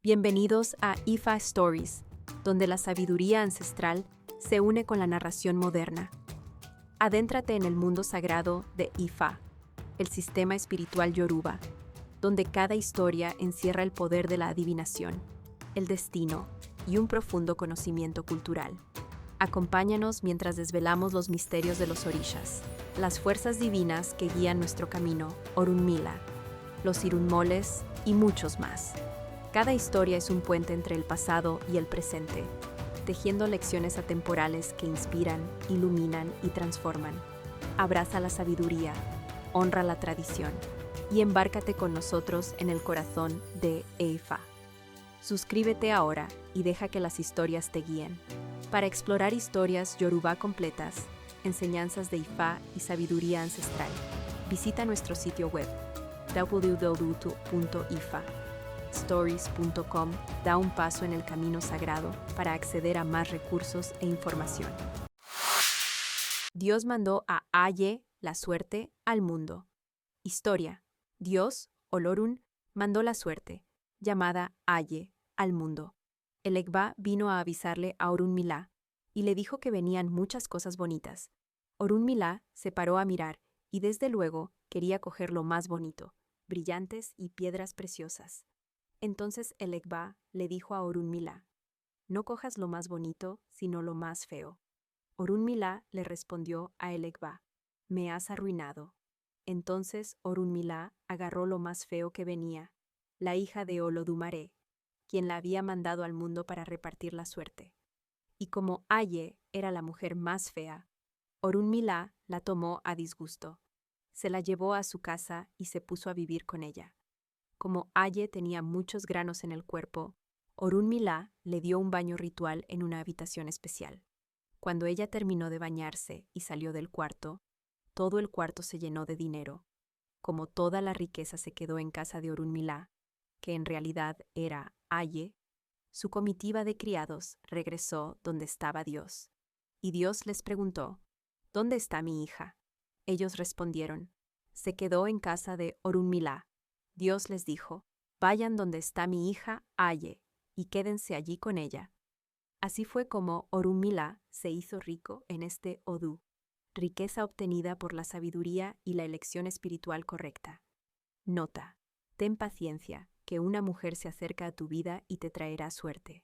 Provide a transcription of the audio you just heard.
Bienvenidos a Ifa Stories, donde la sabiduría ancestral se une con la narración moderna. Adéntrate en el mundo sagrado de Ifa, el sistema espiritual yoruba, donde cada historia encierra el poder de la adivinación, el destino y un profundo conocimiento cultural. Acompáñanos mientras desvelamos los misterios de los orishas, las fuerzas divinas que guían nuestro camino, Orunmila, los irunmoles y muchos más. Cada historia es un puente entre el pasado y el presente, tejiendo lecciones atemporales que inspiran, iluminan y transforman. Abraza la sabiduría, honra la tradición y embárcate con nosotros en el corazón de Ifa. Suscríbete ahora y deja que las historias te guíen. Para explorar historias yoruba completas, enseñanzas de Ifa y sabiduría ancestral, visita nuestro sitio web www.ifastories.com. Da un paso en el camino sagrado para acceder a más recursos e información. Dios mandó a Aye, la suerte, al mundo. Historia. Dios, Olorun, mandó la suerte, llamada Aye, al mundo. El Egba vino a avisarle a Orunmila y le dijo que venían muchas cosas bonitas. Orunmila se paró a mirar y desde luego quería coger lo más bonito, brillantes y piedras preciosas. Entonces el Egba le dijo a Orunmila: «No cojas lo más bonito, sino lo más feo». Orunmila le respondió a el Egba: «Me has arruinado». Entonces Orunmila agarró lo más feo que venía, la hija de Olodumare, quien la había mandado al mundo para repartir la suerte. Y como Aye era la mujer más fea, Orunmila la tomó a disgusto. Se la llevó a su casa y se puso a vivir con ella. Como Aye tenía muchos granos en el cuerpo, Orunmila le dio un baño ritual en una habitación especial. Cuando ella terminó de bañarse y salió del cuarto, todo el cuarto se llenó de dinero. Como toda la riqueza se quedó en casa de Orunmila, que en realidad era Aye, su comitiva de criados regresó donde estaba Dios. Y Dios les preguntó: «¿Dónde está mi hija?». Ellos respondieron: «Se quedó en casa de Orunmila». Dios les dijo: «Vayan donde está mi hija Aye y quédense allí con ella». Así fue como Orunmila se hizo rico en este Odu, riqueza obtenida por la sabiduría y la elección espiritual correcta. Nota: ten paciencia, que una mujer se acerca a tu vida y te traerá suerte.